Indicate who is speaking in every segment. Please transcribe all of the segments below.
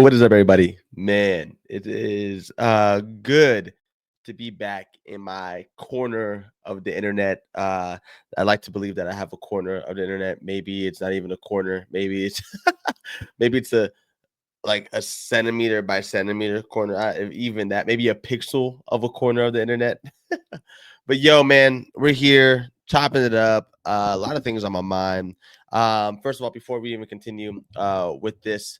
Speaker 1: What is up, everybody? Man, it is good to be back in my corner of the internet. I like to believe that I have a corner of the internet. Maybe it's not even a corner. Maybe it's maybe it's a like a centimeter by centimeter corner. If even that, maybe a pixel of a corner of the internet. But yo, man, we're here chopping it up. A lot of things on my mind. First of all, before we even continue with this,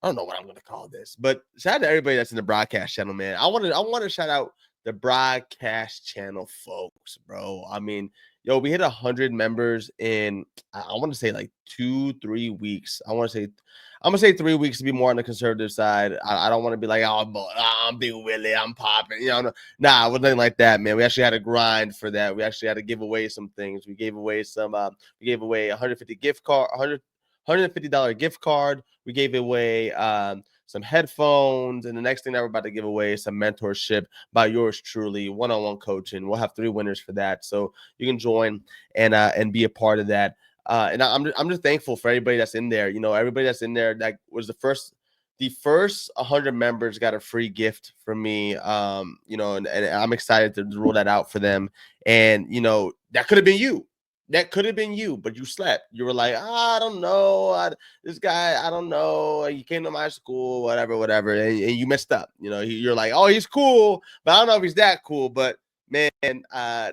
Speaker 1: I don't know what I'm going to call this, but shout out to everybody that's in the broadcast channel, man. I want to shout out the broadcast channel folks, bro. I mean, yo, we hit 100 members in I want to say like 2-3 weeks. I'm gonna say 3 weeks to be more on the conservative side. I don't want to be like, oh, I'm Big Willie, I'm popping, Nah, it wasn't nothing like that, man. We actually had to grind for that. We actually had to give away some things. We gave away we gave away 150 gift card, $150 gift card. We gave away some headphones, and the next thing that we're about to give away is some mentorship by yours truly, one-on-one coaching. We'll have 3 winners for that, so you can join and be a part of that. And I'm just thankful for everybody that's in there. Everybody that's in there that was the first 100 members got a free gift from me. And I'm excited to roll that out for them. And that could have been you. That could have been you, but you slept. You were like, I don't know. This guy, I don't know. He came to my school, whatever. And you messed up. You're like, oh, he's cool, but I don't know if he's that cool. But man, I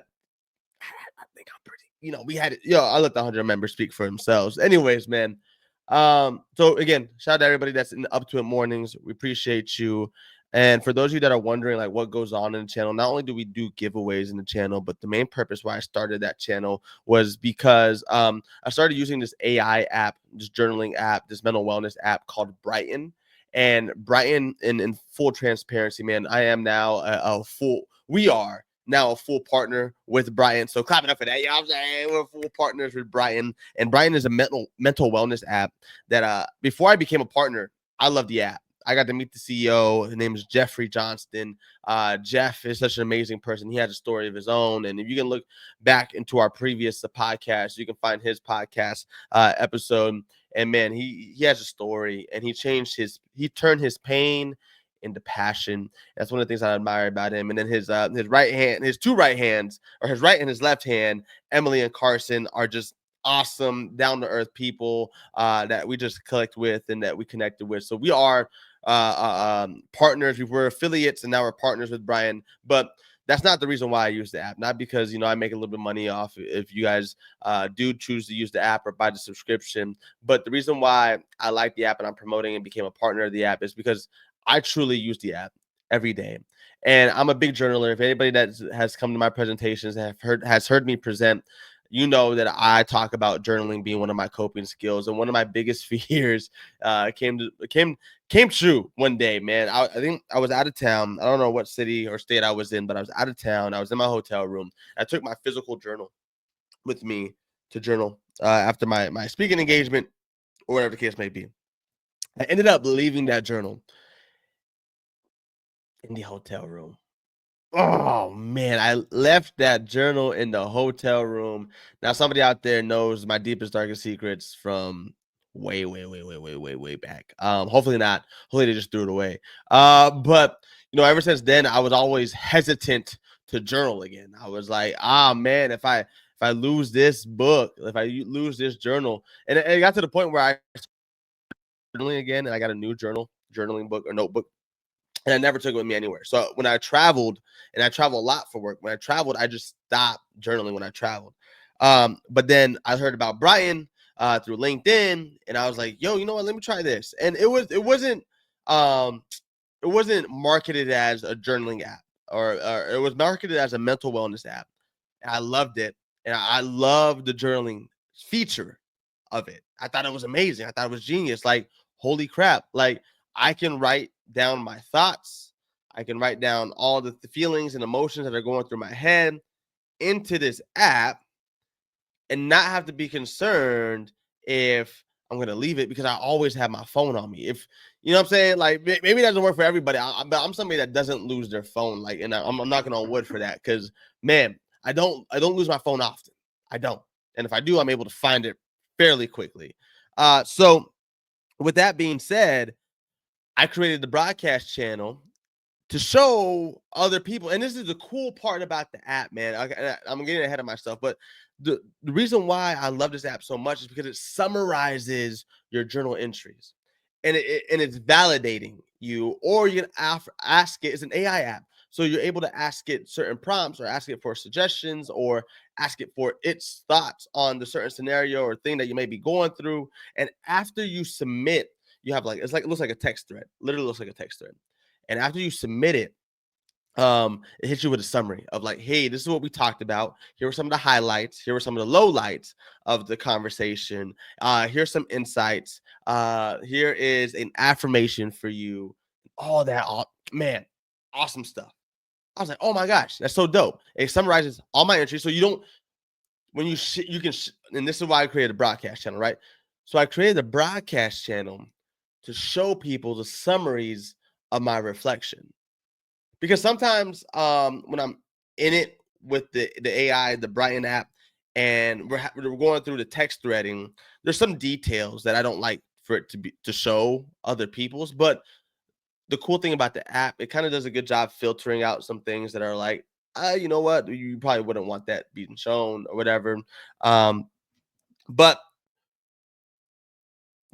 Speaker 1: think I'm pretty. We had it. I let the 100 members speak for themselves. Anyways, man. So again, shout out to everybody that's in the Up to It mornings. We appreciate you. And for those of you that are wondering like what goes on in the channel, not only do we do giveaways in the channel, but the main purpose why I started that channel was because I started using this AI app, this journaling app, this mental wellness app called Brighton. And Brighton, in full transparency, man, I am now we are now a full partner with Brighton. So clap it up for that. You know what I'm saying? We're full partners with Brighton. And Brighton is a mental wellness app that before I became a partner, I love the app. I got to meet the CEO. His name is Jeffrey Johnston. Jeff is such an amazing person. He has a story of his own. And if you can look back into our previous podcast, you can find his podcast episode. And man, he has a story, and he turned his pain into passion. That's one of the things I admire about him. And then his right hand, his two right hands, or his right and his left hand, Emily and Carson, are just awesome, down to earth people that we just collect with and that we connected with. So we are partners. We were affiliates, and now we're partners with Brian. But that's not the reason why I use the app. Not because I make a little bit of money off if you guys do choose to use the app or buy the subscription. But the reason why I like the app and I'm promoting and became a partner of the app is because I truly use the app every day. And I'm a big journaler. If anybody that has come to my presentations and has heard me present, you know that I talk about journaling being one of my coping skills. And one of my biggest fears came true one day, man. I think I was out of town. I don't know what city or state I was in, but I was out of town. I was in my hotel room. I took my physical journal with me to journal after my speaking engagement or whatever the case may be. I ended up leaving that journal in the hotel room. Oh man, I left that journal in the hotel room. Now, somebody out there knows my deepest, darkest secrets from way back. Hopefully not. Hopefully they just threw it away. But ever since then, I was always hesitant to journal again. I was like, man, if I lose this book, if I lose this journal, and it got to the point where I journaling again, and I got a new journaling book or notebook. And I never took it with me anywhere. So when I traveled, and I travel a lot for work, when I traveled, I just stopped journaling when I traveled. But then I heard about Brian through LinkedIn, and I was like, yo, you know what? Let me try this. And it wasn't marketed as a journaling app, or it was marketed as a mental wellness app. And I loved it. And I loved the journaling feature of it. I thought it was amazing. I thought it was genius. Like, holy crap. Like, I can write down my thoughts. I can write down all the feelings and emotions that are going through my head into this app and not have to be concerned if I'm going to leave it, because I always have my phone on me. If you know what I'm saying, like maybe it doesn't work for everybody. I'm somebody that doesn't lose their phone. Like, and I'm knocking on wood for that, because man, I don't lose my phone often. I don't. And if I do, I'm able to find it fairly quickly. So with that being said, I created the broadcast channel to show other people, and this is the cool part about the app, man. I'm getting ahead of myself, but the reason why I love this app so much is because it summarizes your journal entries, and it's validating you, or you can ask it. It's an AI app, so you're able to ask it certain prompts, or ask it for suggestions, or ask it for its thoughts on the certain scenario or thing that you may be going through. And after you submit, you have like, it looks like a text thread. Literally looks like a text thread. And after you submit it, it hits you with a summary of like, hey, this is what we talked about. Here were some of the highlights. Here were some of the lowlights of the conversation. Here's some insights. Here is an affirmation for you. All that, man, awesome stuff. I was like, oh my gosh, that's so dope. It summarizes all my entries, so you don't, when you can, and this is why I created a broadcast channel, right? So I created a broadcast channel to show people the summaries of my reflection. Because sometimes when I'm in it with the AI, the Brighton app, and we're going through the text threading, there's some details that I don't like for it to show other people's. But the cool thing about the app, it kind of does a good job filtering out some things that are like, you know what, you probably wouldn't want that being shown or whatever. But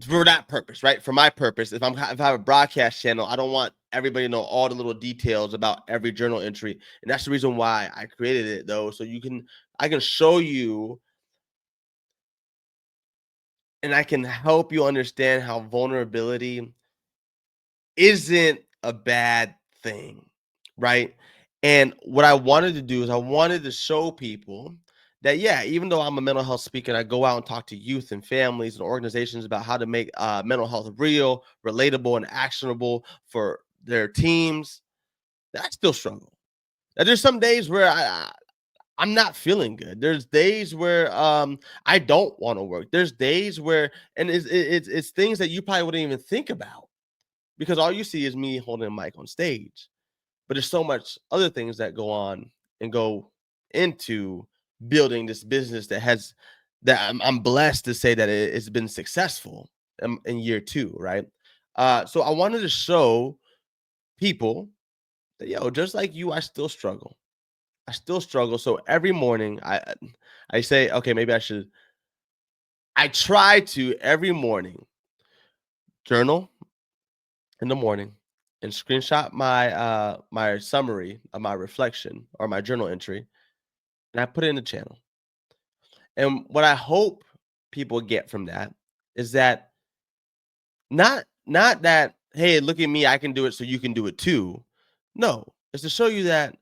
Speaker 1: for that purpose, right? For my purpose, if I have a broadcast channel, I don't want everybody to know all the little details about every journal entry, and that's the reason why I created it, though. So I can show you, and I can help you understand how vulnerability isn't a bad thing, right? And what I wanted to do is I wanted to show people that, yeah, even though I'm a mental health speaker and I go out and talk to youth and families and organizations about how to make mental health real, relatable, and actionable for their teams, that I still struggle. That there's some days where I'm not feeling good. There's days where I don't want to work. There's days where, and it's things that you probably wouldn't even think about, because all you see is me holding a mic on stage. But there's so much other things that go on and go into building this business that I'm blessed to say that it's been successful in year two, right? So I wanted to show people that, yo, just like you, I still struggle. I still struggle. So every morning I say, okay, maybe I try to every morning journal in the morning and screenshot my summary of my reflection or my journal entry, and I put it in the channel. And what I hope people get from that is that, not that, hey, look at me, I can do it, so you can do it too. No, it's to show you that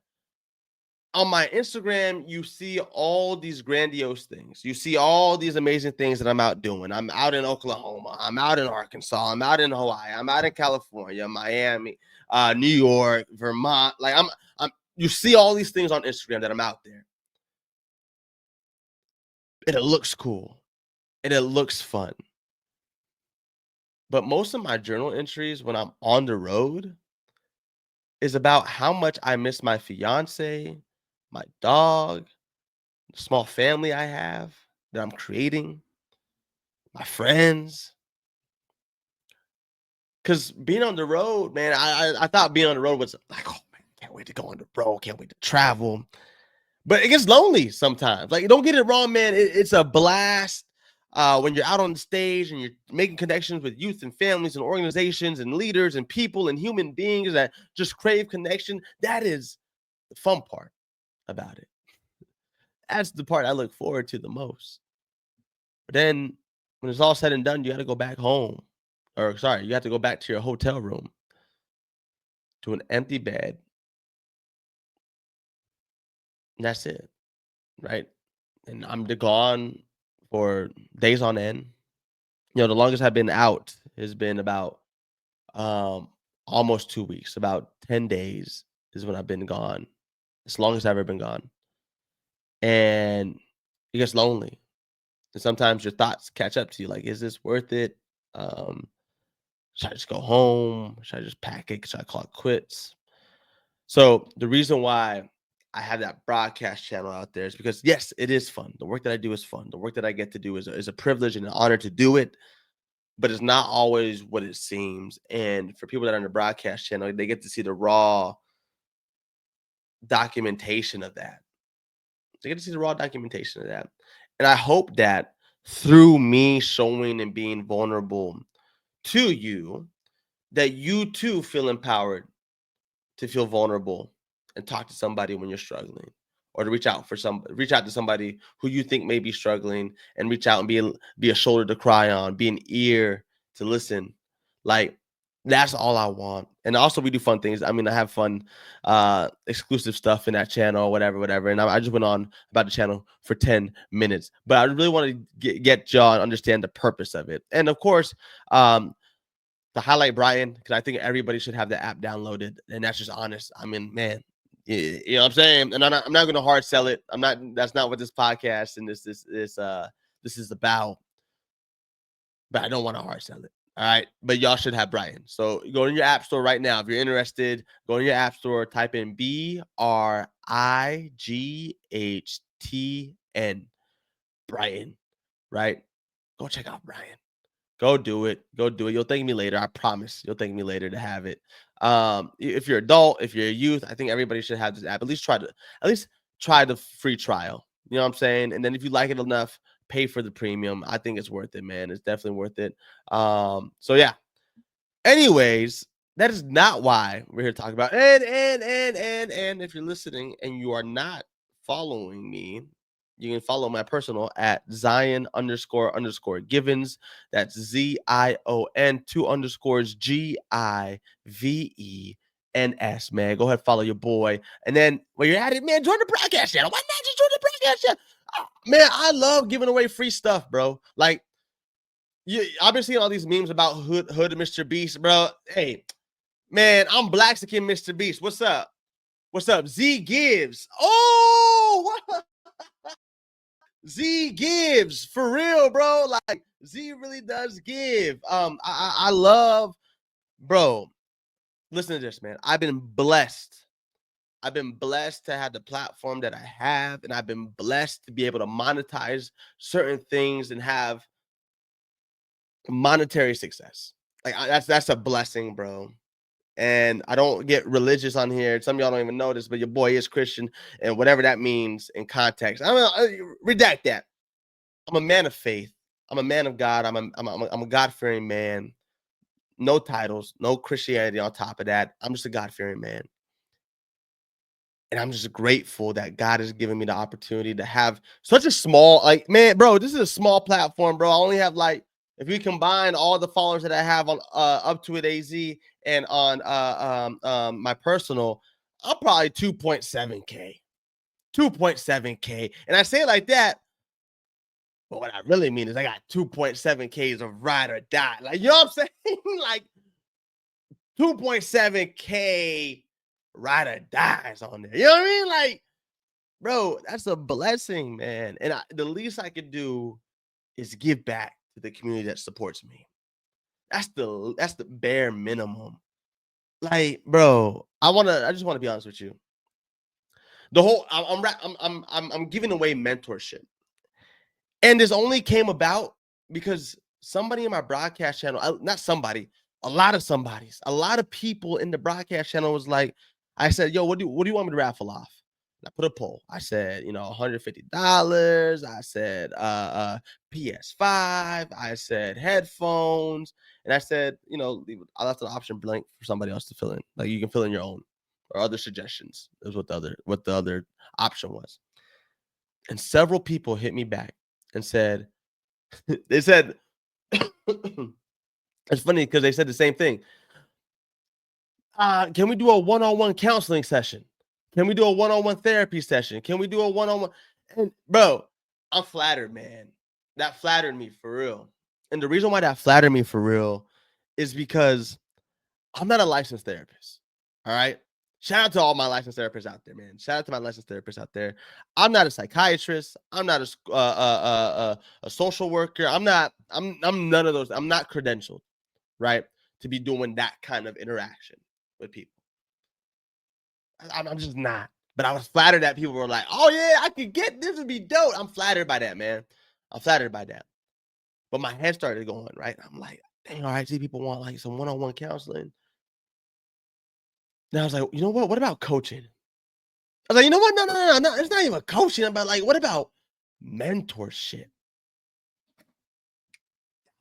Speaker 1: on my Instagram, you see all these grandiose things. You see all these amazing things that I'm out doing. I'm out in Oklahoma. I'm out in Arkansas. I'm out in Hawaii. I'm out in California, Miami, New York, Vermont. Like I'm. You see all these things on Instagram that I'm out there, and it looks cool, and it looks fun. But most of my journal entries when I'm on the road is about how much I miss my fiance, my dog, the small family I have that I'm creating, my friends. Because being on the road, man, I thought being on the road was like, oh man, can't wait to go on the road, can't wait to travel. But it gets lonely sometimes. Like, don't get it wrong, man. It's a blast when you're out on the stage and you're making connections with youth and families and organizations and leaders and people and human beings that just crave connection. That is the fun part about it. That's the part I look forward to the most. But then when it's all said and done, you got to go back home. Or, sorry, you have to go back to your hotel room, to an empty bed. And that's it. Right. And I'm gone for days on end. The longest I've been out has been about um almost 2 weeks. About 10 days is when I've been gone. It's the longest I've ever been gone. And it gets lonely. And sometimes your thoughts catch up to you, like, is this worth it? Um, should I just go home? Should I just pack it? Should I call it quits? So the reason why I have that broadcast channel out there is because, yes, it is fun. The work that I do is fun. The work that I get to do is a privilege and an honor to do it. but it's not always what it seems. And for people that are on the broadcast channel, they get to see the raw documentation of that. They get to see the raw documentation of that. And I hope that through me showing and being vulnerable to you, that you too feel empowered to feel vulnerable and talk to somebody when you're struggling, or to reach out to somebody who you think may be struggling, and reach out and be a shoulder to cry on, be an ear to listen. Like, that's all I want. And also, we do fun things. I mean, I have fun exclusive stuff in that channel, or whatever. And I just went on about the channel for 10 minutes, but I really want to get y'all and understand the purpose of it. And of course, to highlight Brian, because I think everybody should have the app downloaded, and that's just honest. I mean, man, you know what I'm saying? And I'm not going to hard sell it. I'm not. That's not what this podcast and this is about. But I don't want to hard sell it. All right, but y'all should have Brian. So go in your app store right now if you're interested. Go in your app store, type in BRIGHTN, Brian. Right? Go check out Brian. Go do it. Go do it. You'll thank me later. I promise. You'll thank me later to have it. If you're adult, if you're a youth, I think everybody should have this app. At least try the free trial. You know what I'm saying? And then if you like it enough, pay for the premium. I think it's worth it, man. It's definitely worth it. So yeah. Anyways, that is not why we're here to talk about. And if you're listening and you are not following me, you can follow my personal at Zion__Givens. That's ZION 2_GIVENS, man. Go ahead, follow your boy. And then when you're at it, man, join the broadcast channel. Why not just join the broadcast channel? Oh, man, I love giving away free stuff, bro. Like, I've been seeing all these memes about Hood Mr. Beast, bro. Hey, man, I'm Blaxican Mr. Beast. What's up? What's up? Z Gives. Oh, what? Z gives for real, bro. Like, Z really does give. I love, bro. Listen to this, man. I've been blessed. I've been blessed to have the platform that I have, and I've been blessed to be able to monetize certain things and have monetary success. Like, that's a blessing, bro. And I don't get religious on here. Some of y'all don't even know this, but your boy is Christian, and whatever that means in context, redact that. I'm a man of faith. I'm a man of God. I'm a God-fearing man. No titles, no Christianity on top of that. I'm just a God-fearing man. And I'm just grateful that God has given me the opportunity to have such a small, like, man, bro, this is a small platform, bro. I only have, like, if we combine all the followers that I have on Up to It AZ and on my personal, I'm probably 2.7K. 2.7K. And I say it like that, but what I really mean is I got 2.7Ks of ride or die. Like, you know what I'm saying? Like, 2.7K ride or dies on there. You know what I mean? Like, bro, that's a blessing, man. And the least I could do is give back to the community that supports me. That's the bare minimum. Like, bro, I just want to be honest with you. The whole I'm giving away mentorship. And this only came about because somebody in my broadcast channel, not somebody, a lot of people in the broadcast channel was like, I said, yo, what do you want me to raffle off? And I put a poll. I said, $150. I said, PS5. I said headphones. And I said, I left an option blank for somebody else to fill in. Like, you can fill in your own or other suggestions. Is what the other option was. And several people hit me back and said, they said, it's funny because they said the same thing. Can we do a one-on-one counseling session? Can we do a one-on-one therapy session? Can we do a one-on-one? And bro, I'm flattered, man. That flattered me for real. And the reason why that flattered me for real is because I'm not a licensed therapist. All right. Shout out to all my licensed therapists out there, man. Shout out to my licensed therapists out there. I'm not a psychiatrist. I'm not a social worker. I'm none of those. I'm not credentialed, right, to be doing that kind of interaction with people. I'm just not. But I was flattered that people were like, "Oh yeah, I could get this. Would be dope." I'm flattered by that, man. I'm flattered by that. But my head started going right. I'm like, dang, all right, see, people want like some one-on-one counseling. Then I was like, you know what? What about coaching? I was like, you know what? No. It's not even coaching, but like, what about mentorship?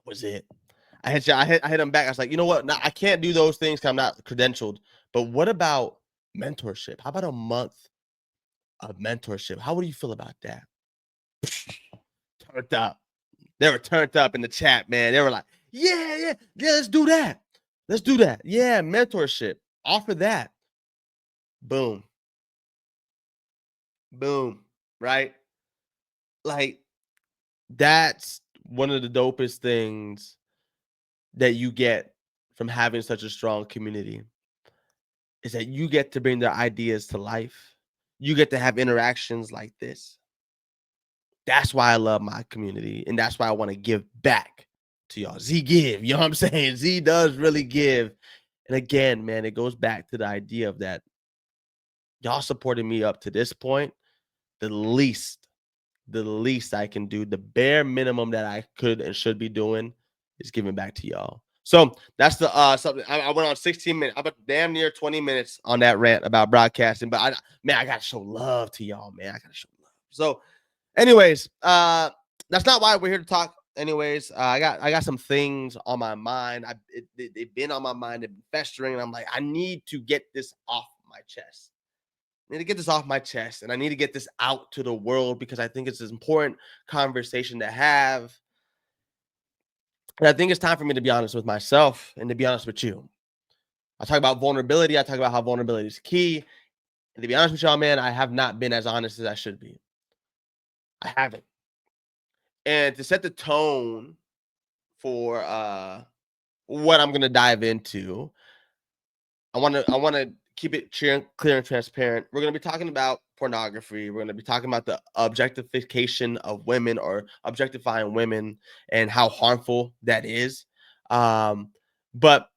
Speaker 1: Was it? I hit him back. I was like, you know what? No, I can't do those things because I'm not credentialed. But what about mentorship? How about a month of mentorship? How would you feel about that? Turned up. They were turned up in the chat, man. They were like, yeah, let's do that. Let's do that. Yeah, mentorship. Offer that. Boom. Boom. Right? Like, that's one of the dopest things that you get from having such a strong community is that you get to bring their ideas to life. You get to have interactions like this. That's why I love my community, and that's why I want to give back to y'all. Z give, you know what I'm saying? Z does really give. And again, man, it goes back to the idea of that y'all supported me up to this point. The least I can do, the bare minimum that I could and should be doing is giving back to y'all. So that's the something I went on 16 minutes. I'm damn near 20 minutes on that rant about broadcasting, but I gotta show love to y'all, man. I gotta show love. So, anyways, that's not why we're here to talk. Anyways, I got some things on my mind. They've been on my mind, they've been festering, and I'm like, I need to get this off my chest. I need to get this off my chest, and I need to get this out to the world because I think it's an important conversation to have. And I think it's time for me to be honest with myself and to be honest with you. I talk about vulnerability. I talk about how vulnerability is key. And to be honest with y'all, man, I have not been as honest as I should be. I haven't. And to set the tone for what I'm gonna dive into, I want to keep it clear and transparent. We're going to be talking about pornography. We're going to be talking about the objectification of women or objectifying women and how harmful that is. But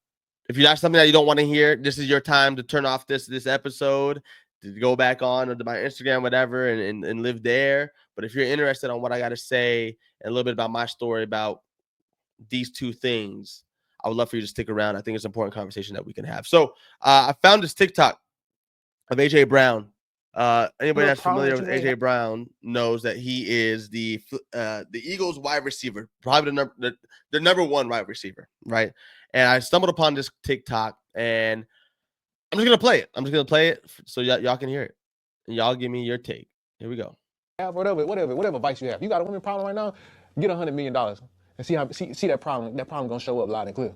Speaker 1: if you have something that you don't want to hear, this is your time to turn off this episode, to go back on to my Instagram, whatever, and live there. But if you're interested on what I got to say and a little bit about my story about these two things, I would love for you to stick around. I think it's an important conversation that we can have. So I found this TikTok of AJ Brown. Anybody that's familiar with AJ Brown knows that he is the Eagles wide receiver, probably the number one wide receiver, right? And I stumbled upon this TikTok, and I'm just gonna play it. I'm just gonna play it so y'all can hear it, and y'all give me your take. Here we go.
Speaker 2: Whatever advice you have. You got a women problem right now, get $100 million and see that problem. That problem gonna show up loud and clear.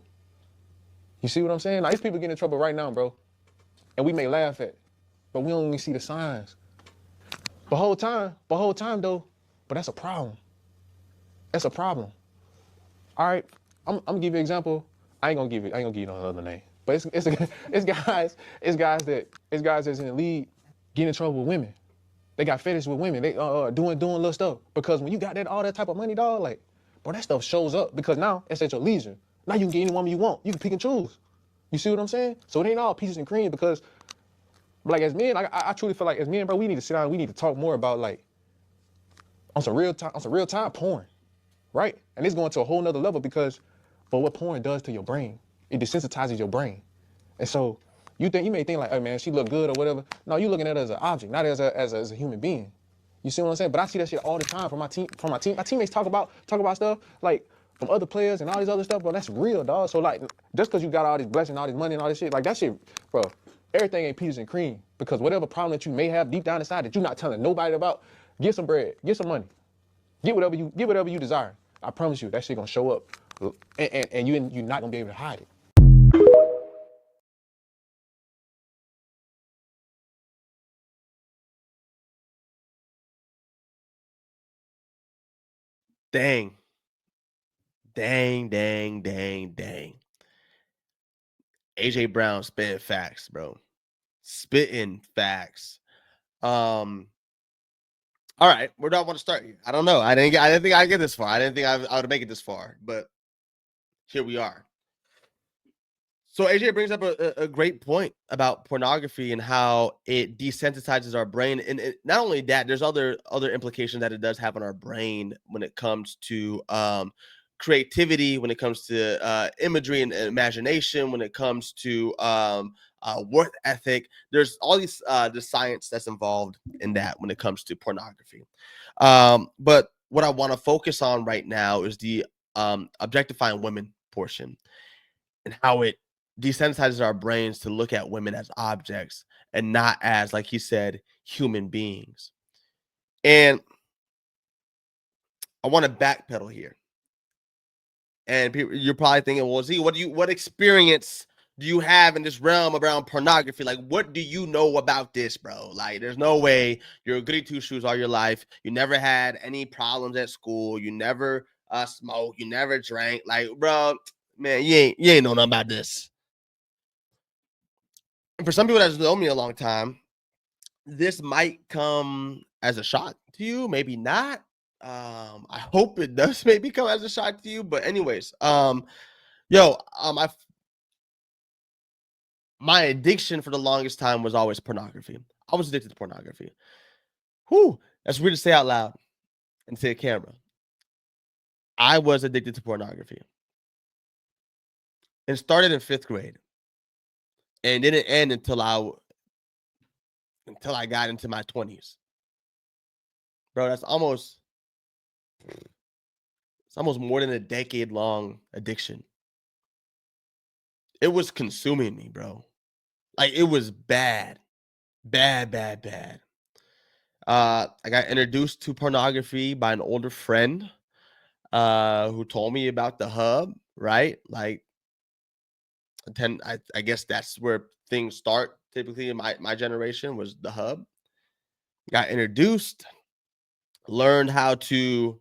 Speaker 2: You see what I'm saying? Like, these people getting in trouble right now, bro. And we may laugh at it, but we don't even see the signs. The whole time though, but that's a problem. That's a problem. All right, I'm gonna give you an example. I ain't gonna give you no other name. But it's guys that's in the league getting in trouble with women. They got fetish with women. They doing little stuff. Because when you got all that type of money, dog, like, bro, that stuff shows up because now it's at your leisure. Now you can get any woman you want. You can pick and choose. You see what I'm saying? So it ain't all peaches and cream because, like, as men, I truly feel like as men, bro, we need to sit down. We need to talk more about, like, on some real time porn, right? And it's going to a whole nother level because, but what porn does to your brain, it desensitizes your brain. And so you may think like, hey man, she look good or whatever. No, you looking at her as an object, not as a human being. You see what I'm saying? But I see that shit all the time from my team. My teammates talk about stuff like from other players and all these other stuff, bro. That's real, dog. So like, just because you got all this blessing, all this money and all this shit, like that shit, bro. Everything ain't peaches and cream because whatever problem that you may have deep down inside that you're not telling nobody about, get some bread, get some money, get whatever you desire. I promise you, that shit gonna show up, and you're not gonna be able to hide it.
Speaker 1: Dang. AJ Brown spitting facts, bro. Spitting facts. All right, where do I want to start here? I don't know. I didn't think I'd get this far. I didn't think I would make it this far, but here we are. So AJ brings up a great point about pornography and how it desensitizes our brain, and not only that, there's other implications that it does have on our brain when it comes to creativity, when it comes to imagery and imagination, when it comes to work ethic. There's all these the science that's involved in that when it comes to pornography. But what I want to focus on right now is the objectifying women portion and how it desensitizes our brains to look at women as objects and not as, like he said, human beings. And I want to backpedal here. And you're probably thinking, well, Z, what experience do you have in this realm around pornography? Like, what do you know about this, bro? Like, there's no way you're a goody two shoes all your life. You never had any problems at school. You never smoked. You never drank. Like, bro, man, you ain't know nothing about this. And for some people that know me a long time, this might come as a shock to you, maybe not. I hope it does maybe come as a shock to you. But anyways, my addiction for the longest time was always pornography. I was addicted to pornography. Whew, that's weird to say out loud and say a camera. I was addicted to pornography. And started in 5th grade. And didn't end until I got into my 20s. Bro, it's almost more than a decade long addiction. It was consuming me, bro. Like, it was bad. Bad, bad, bad. I got introduced to pornography by an older friend who told me about the hub, right? Like, I guess that's where things start typically in my generation, was the hub. Got introduced, learned how to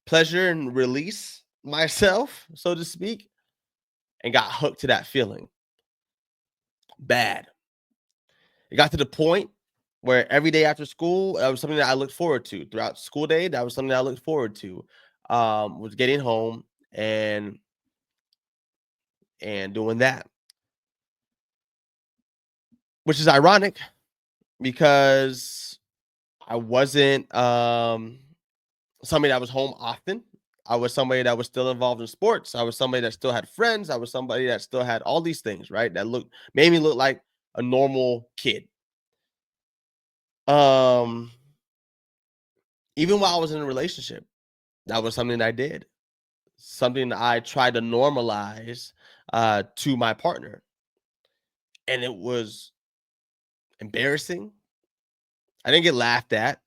Speaker 1: pleasure and release myself, so to speak, and got hooked to that feeling. Bad. It got to the point where every day after school, that was something that I looked forward to. Throughout school day, that was something that I looked forward to. Was getting home and doing that. Which is ironic because I wasn't somebody that was home often. I was somebody that was still involved in sports. I was somebody that still had friends. I was somebody that still had all these things, right? That made me look like a normal kid. Even while I was in a relationship, that was something that I did. Something I tried to normalize to my partner. And it was embarrassing. I didn't get laughed at.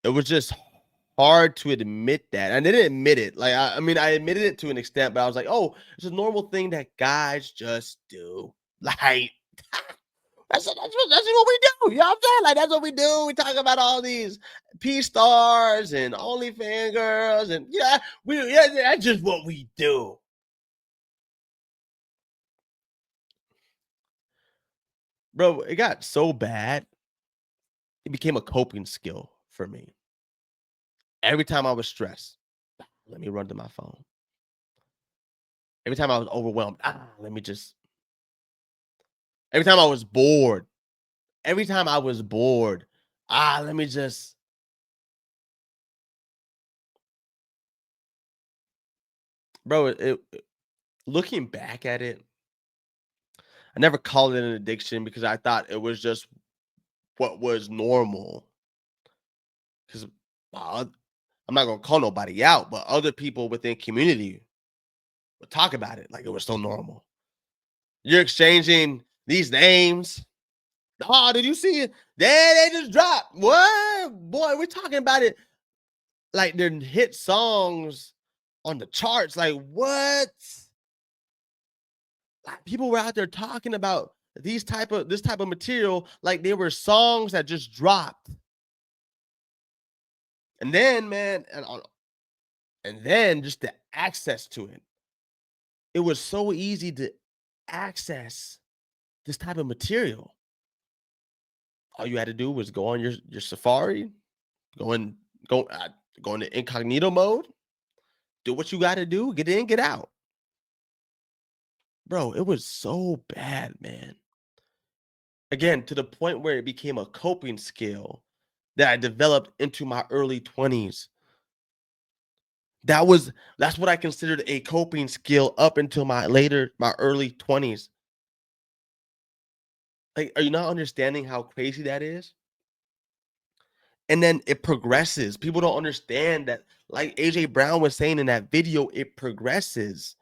Speaker 1: It was just hard to admit that. I didn't admit it. Like, I mean, I admitted it to an extent, but I was like, oh, it's a normal thing that guys just do. Like, that's what we do. You know what I'm saying? Like, that's what we do. We talk about all these P stars and OnlyFans girls, and that's just what we do. Bro, it got so bad, it became a coping skill for me. Every time I was stressed, let me run to my phone. Every time I was overwhelmed, let me just. Every time I was bored, let me just. Bro, looking back at it, I never called it an addiction because I thought it was just what was normal. Because I'm not gonna call nobody out, but other people within community would talk about it like it was so normal. You're exchanging these names. Oh, did you see it? They just dropped. What? Boy, we're talking about it like they're hit songs on the charts. Like, what? Like, people were out there talking about this type of material like they were songs that just dropped. And then, man, and then just the access to it. It was so easy to access this type of material. All you had to do was go on your Safari, go in, go into incognito mode, do what you got to do, get in, get out. Bro, it was so bad, man. Again, to the point where it became a coping skill that I developed into my early 20s. That's what I considered a coping skill up until my early 20s. Like, are you not understanding how crazy that is? And then it progresses. People don't understand that, like AJ Brown was saying in that video, it progresses.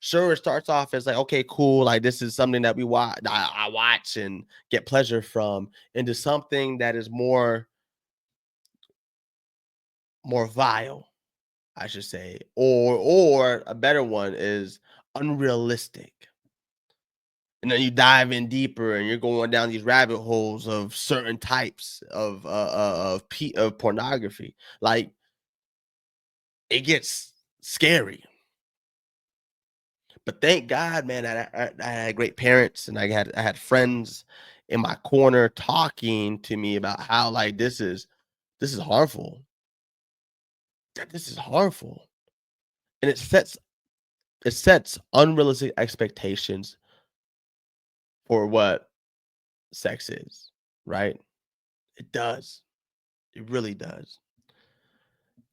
Speaker 1: Sure, it starts off as like, okay, cool, like this is something that we watch, I watch and get pleasure from, into something that is more vile, I should say, or a better one is unrealistic. And then you dive in deeper, and you're going down these rabbit holes of certain types of pornography. Like, it gets scary. But thank God, man, I had great parents, and I had friends in my corner talking to me about how, like, this is harmful. That this is harmful, and it sets unrealistic expectations for what sex is, right? It does. It really does.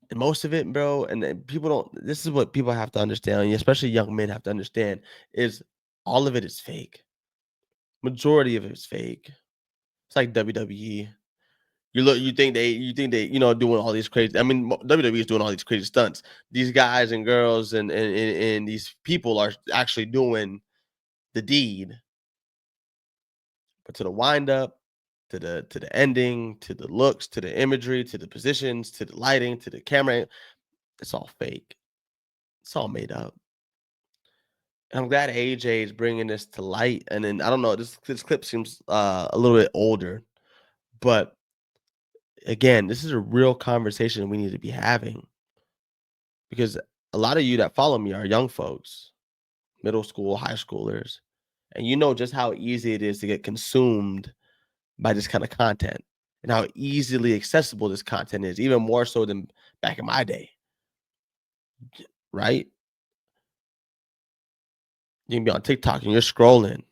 Speaker 1: And most of it, bro, and then people don't. This is what people have to understand, especially young men have to understand, is all of it is fake. Majority of it is fake. It's like WWE. You think they doing all these crazy. I mean, WWE is doing all these crazy stunts. These guys and girls and these people are actually doing the deed, but to the wind up, to the ending, to the looks, to the imagery, to the positions, to the lighting, to the camera, it's all fake. It's all made up. And I'm glad AJ is bringing this to light. And then I don't know, this clip seems a little bit older, but again, this is a real conversation we need to be having, because a lot of you that follow me are young folks, middle school, high schoolers, and you know just how easy it is to get consumed by this kind of content, and how easily accessible this content is, even more so than back in my day, right? You can be on TikTok and you're scrolling,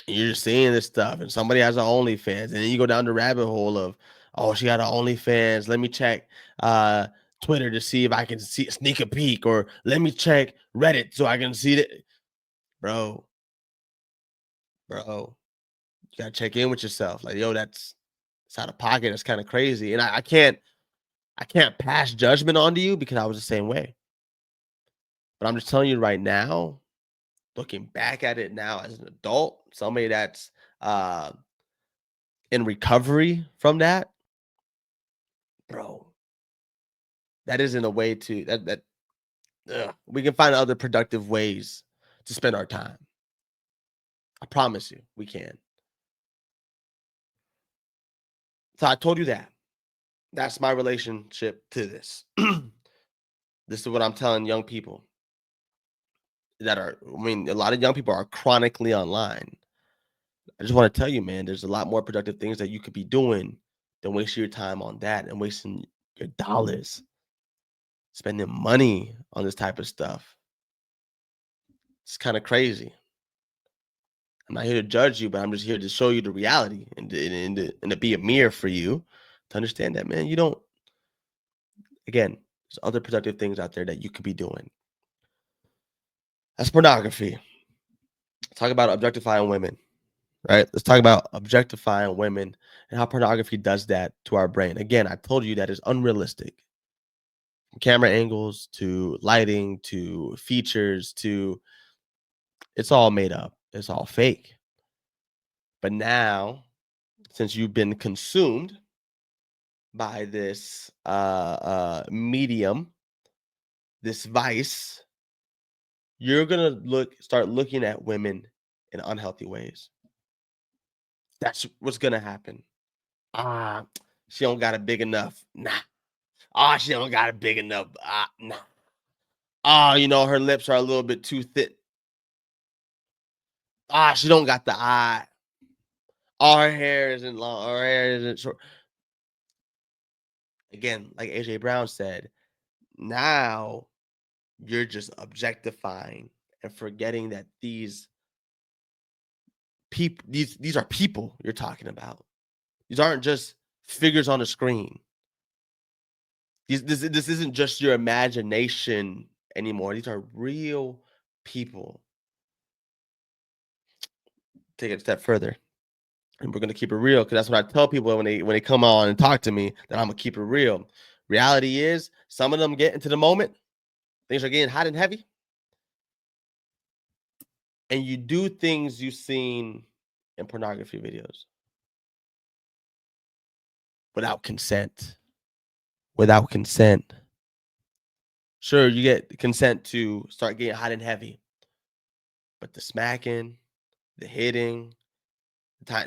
Speaker 1: and you're just seeing this stuff, and somebody has an OnlyFans, and then you go down the rabbit hole of, oh, she got an OnlyFans. Let me check uh, Twitter to see if I can sneak a peek, or let me check Reddit so I can see it. Bro, bro, you gotta check in with yourself. Like, yo, that's it's out of pocket. That's kind of crazy, and I can't pass judgment onto you because I was the same way. But I'm just telling you right now, looking back at it now as an adult, somebody that's uh, in recovery from that, bro, that isn't a way to that. We can find other productive ways to spend our time. I promise you, we can. So I told you that. That's my relationship to this. This is what I'm telling young people that are. I mean, a lot of young people are chronically online. I just want to tell you, man, there's a lot more productive things that you could be doing than wasting your time on that and wasting your dollars, spending money on this type of stuff. It's kind of crazy. I'm not here to judge you, but I'm just here to show you the reality and to be a mirror for you to understand that, man, you don't, again, there's other productive things out there that you could be doing. That's pornography. Let's talk about objectifying women, right? Let's talk about objectifying women and how pornography does that to our brain. Again, I told you that is unrealistic. From camera angles to lighting to features to it's all made up. It's all fake. But now, since you've been consumed by this medium, this vice, you're gonna start looking at women in unhealthy ways. That's what's gonna happen. Ah, she don't got it big enough. Nah. Ah, she don't got it big enough. Ah, nah. Ah, her lips are a little bit too thick. Ah, she don't got the eye. All her hair isn't long. Her hair isn't short. Again, like AJ Brown said, now you're just objectifying and forgetting that these are people you're talking about. These aren't just figures on a screen. This isn't just your imagination anymore. These are real people. Take it a step further, and we're gonna keep it real because that's what I tell people when they come on and talk to me, that I'm gonna keep it real. Reality is, some of them get into the moment, things are getting hot and heavy, and you do things you've seen in pornography videos without consent. Without consent. Sure, you get consent to start getting hot and heavy, but the smacking, the hitting,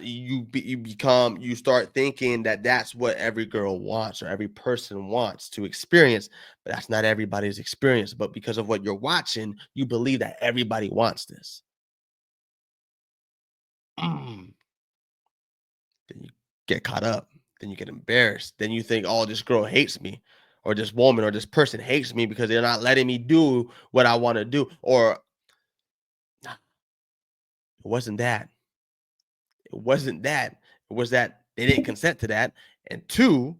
Speaker 1: you start thinking that that's what every girl wants or every person wants to experience, but that's not everybody's experience. But because of what you're watching, you believe that everybody wants this. Then you get caught up, then you get embarrassed, then you think, oh, this girl hates me, or this woman or this person hates me because they're not letting me do what I want to do. Or "Nah, it wasn't that. It wasn't that. It was that they didn't consent to that. And two,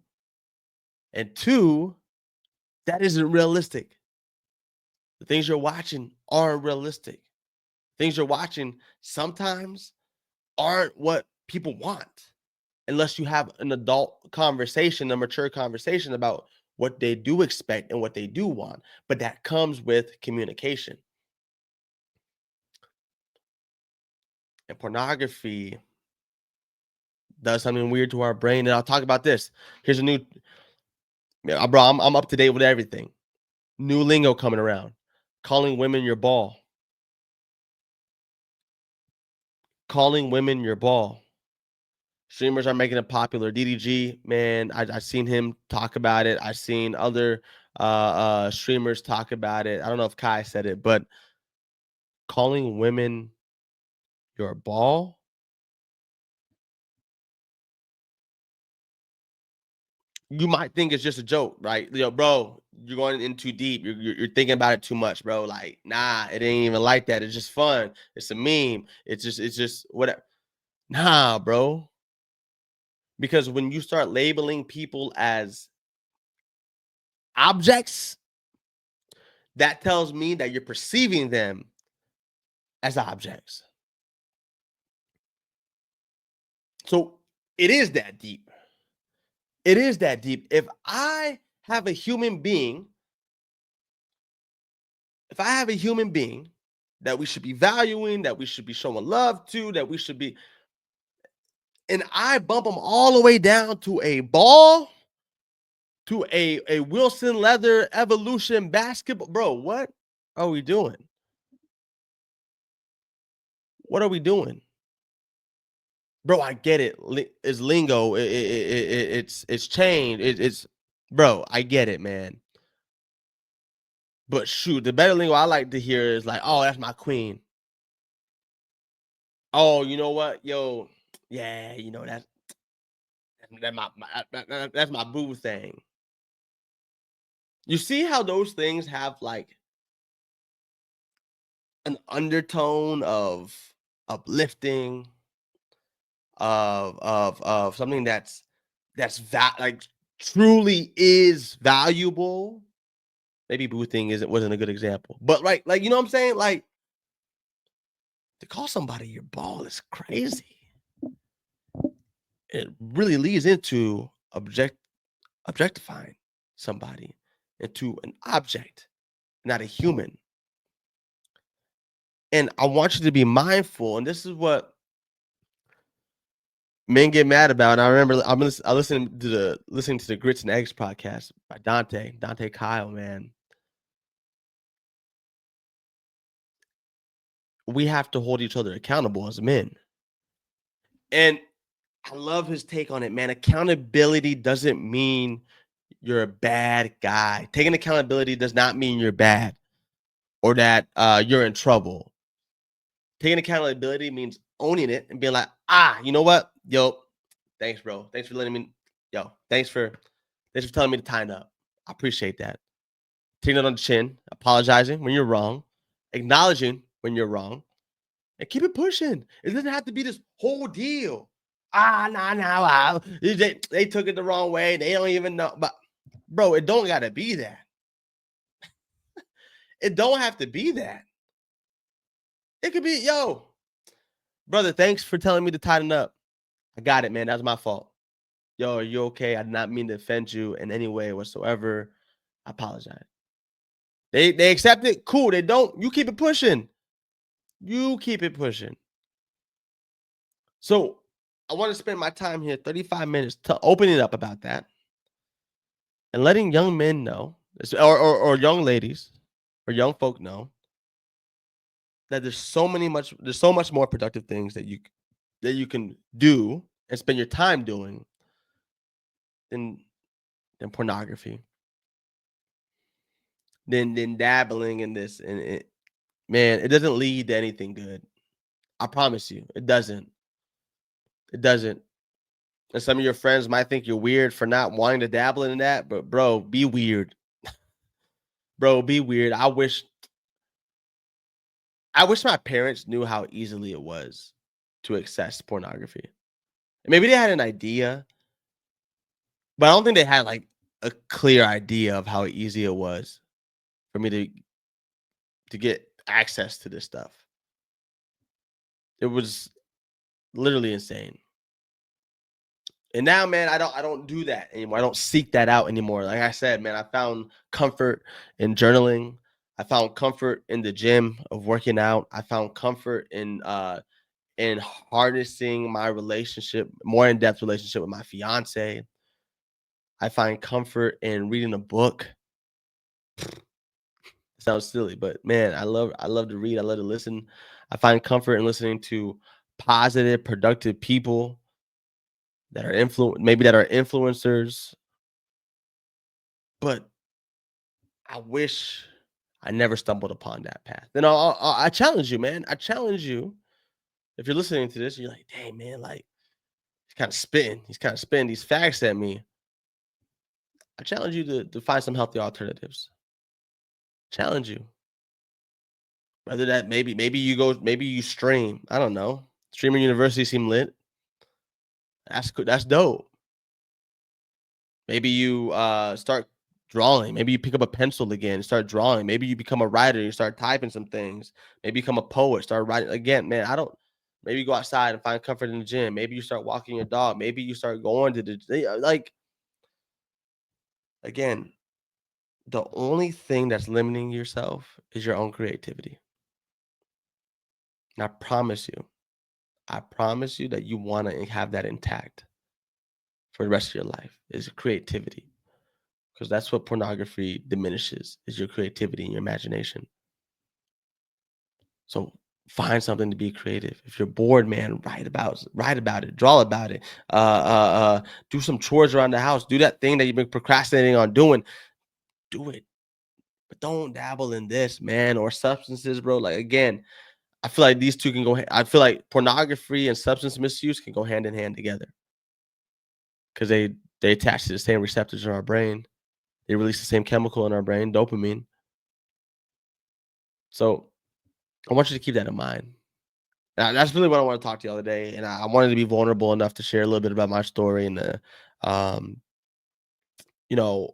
Speaker 1: that isn't realistic. The things you're watching aren't realistic. Things you're watching sometimes aren't what people want unless you have an adult conversation, a mature conversation about what they do expect and what they do want. But that comes with communication. And pornography does something weird to our brain. And I'll talk about this. Here's a new, yeah, bro, I'm up to date with everything. New lingo coming around. Calling women your ball. Calling women your ball. Streamers are making it popular. DDG, man, I seen him talk about it. I've seen other streamers talk about it. I don't know if Kai said it, but calling women your ball. You might think it's just a joke, right? Bro, you're going in too deep. You're thinking about it too much, bro. Like, nah, it ain't even like that. It's just fun. It's a meme. It's just whatever. Nah, bro. Because when you start labeling people as objects, that tells me that you're perceiving them as objects. So it is that deep. It is that deep. If I have a human being, that we should be valuing, that we should be showing love to, that we should be, and I bump them all the way down to a ball, to a Wilson Leather Evolution basketball, bro, what are we doing? What are we doing? Bro, I get it. It's lingo. It's changed. It's bro. I get it, man. But shoot, the better lingo I like to hear is like, "Oh, that's my queen." Oh, you know what, yo, yeah, that's my boo thing. You see how those things have like an undertone of uplifting, of something like truly is valuable. Maybe boo thing wasn't a good example, but right, like you know what I'm saying? Like to call somebody your ball is crazy. It really leads into objectifying somebody into an object, not a human. And I want you to be mindful, and this is what men get mad about. And I remember I listening to the Grits and Eggs podcast by Dante Kyle, man. We have to hold each other accountable as men. And I love his take on it, man. Accountability doesn't mean you're a bad guy. Taking accountability does not mean you're bad or that you're in trouble. Taking accountability means owning it and being like, you know what? Yo, thanks, bro. Thanks for letting me. Yo, thanks for telling me to tighten up. I appreciate that. Taking it on the chin, apologizing when you're wrong, acknowledging when you're wrong, and keep it pushing. It doesn't have to be this whole deal. Nah. They took it the wrong way. They don't even know. But Bro, it don't gotta be that. It don't have to be that. It could be, yo, brother, thanks for telling me to tighten up. I got it, man. That was my fault. Yo, are you okay? I did not mean to offend you in any way whatsoever. I apologize. They accept it. Cool. They don't. You keep it pushing. You keep it pushing. So I want to spend my time here, 35 minutes, to opening up about that and letting young men know, or young ladies, or young folk know that there's so much more productive things that you can do and spend your time doing than pornography, than dabbling in this, and man, it doesn't lead to anything good. I promise you, it doesn't. It doesn't. And some of your friends might think you're weird for not wanting to dabble in that, but bro, be weird. Bro, be weird. I wish my parents knew how easily it was to access pornography. Maybe they had an idea, but I don't think they had like a clear idea of how easy it was for me to get access to this stuff. It was literally insane. And now, man, I don't do that anymore. I don't seek that out anymore. Like I said, man, I found comfort in journaling. I found comfort in the gym of working out. I found comfort in harnessing my relationship, more in-depth relationship with my fiance. I find comfort in reading a book. Sounds silly, but man, I love to read. I love to listen. I find comfort in listening to positive, productive people that are maybe that are influencers. But I wish I never stumbled upon that path. And I challenge you, man. I challenge you. If you're listening to this, you're like, dang, man, like he's kind of spitting. He's kind of spitting these facts at me. I challenge you to find some healthy alternatives. Challenge you. Whether that maybe you stream. I don't know. Streaming university seem lit. That's cool. That's dope. Maybe you start drawing. Maybe you pick up a pencil again and start drawing. Maybe you become a writer. You start typing some things. Maybe become a poet. Start writing again. Man, I don't. Maybe you go outside and find comfort in the gym. Maybe you start walking your dog. Maybe you start going to like again. The only thing that's limiting yourself is your own creativity. And I promise you that you want to have that intact for the rest of your life is creativity. Because that's what pornography diminishes is your creativity and your imagination. So find something to be creative. If you're bored, man, write about it, draw about it. Do some chores around the house. Do that thing that you've been procrastinating on doing. Do it. But don't dabble in this, man, or substances, bro. Like again, I feel like these two can go. I feel like pornography and substance misuse can go hand in hand together because they attach to the same receptors in our brain. They release the same chemical in our brain, dopamine. So I want you to keep that in mind. That's really what I want to talk to you the other day, and I wanted to be vulnerable enough to share a little bit about my story and um, you know,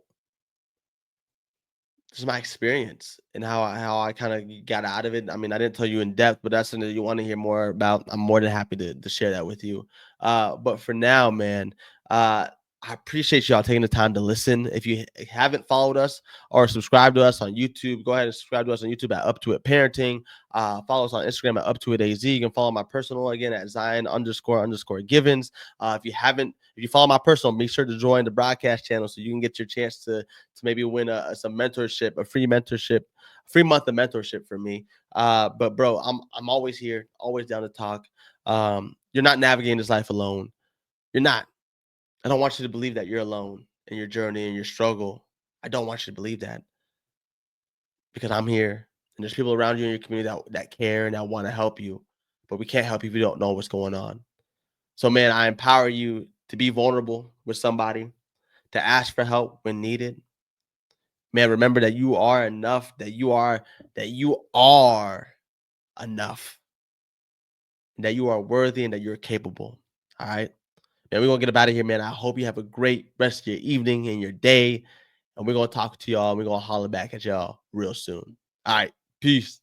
Speaker 1: just my experience and how I kind of got out of it. I mean, I didn't tell you in depth, but that's something that you want to hear more about. I'm more than happy to share that with you. But for now, man, uh, I appreciate y'all taking the time to listen. If you haven't followed us or subscribed to us on YouTube, go ahead and subscribe to us on YouTube at Up to It Parenting. Follow us on Instagram at Up to It AZ. You can follow my personal again at Zion__Givens. If you follow my personal, make sure to join the broadcast channel so you can get your chance to maybe win some mentorship, a free month of mentorship for me. But bro, I'm always here, always down to talk. You're not navigating this life alone. You're not. I don't want you to believe that you're alone in your journey and your struggle. I don't want you to believe that because I'm here and there's people around you in your community that care and that want to help you. But we can't help you if you don't know what's going on. So, man, I empower you to be vulnerable with somebody, to ask for help when needed. Man, remember that you are enough, that you are enough, and that you are worthy and that you're capable. All right. Man, we're gonna get up out of here, man. I hope you have a great rest of your evening and your day. and we're gonna talk to y'all. And we're gonna holler back at y'all real soon. All right, peace.